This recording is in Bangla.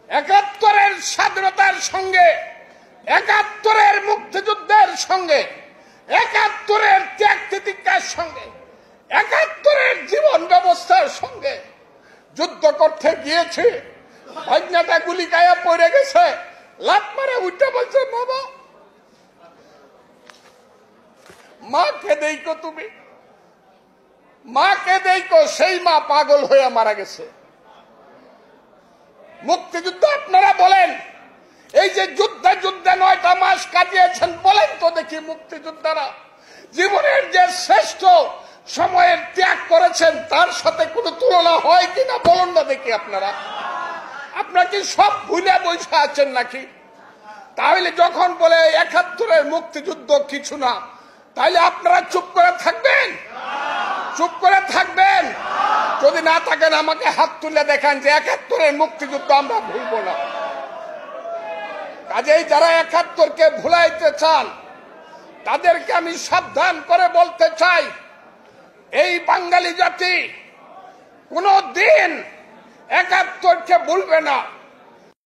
একাত্তরের স্বাধীনতার সঙ্গে, একাত্তরের মুক্তিযুদ্ধের সঙ্গে, একাত্তরের ত্যাগ তিতিক্ষার সঙ্গে, একাত্তরের জীবন ব্যবস্থার সঙ্গে যুদ্ধ করতে গিয়েছে। ভাইনাটা গুলি গায়ে পড়ে গেছে, লাত মারে উঠে বলছে বাবা মাকে দেখো, তুমি মাকে দেখো। সেই মা পাগল হয়ে মারা গেছে। মুক্তিযুদ্ধ আপনারা বলেন, এই যে যুদ্ধে যুদ্ধে 9টা মাস কাটিয়েছেন, বলেন তো দেখি মুক্তিযোদ্ধারা জীবনের যে শ্রেষ্ঠ সময়ের ত্যাগ করেছেন তার সাথে কোনো তুলনা হয় কিনা বলুন না দেখি। আপনারা কি সব ভুলে বসে আছেন নাকি? তাহলে যখন বলে 71-এর মুক্তিযুদ্ধ কিছু না, তাহলে আপনারা চুপ করে থাকবেন? চুপ করে থাকবেন? যদি না থাকেন আমাকে হাত তুলে দেখান যে 71-এর মুক্তিযুদ্ধ আমরা ভুলব না। কাজেই যারা 71-কে ভুলাইতে চান তাদেরকে আমি সাবধান করে বলতে চাই, এই বাঙালি জাতি কোনদিন 71-কে ভুলবে না।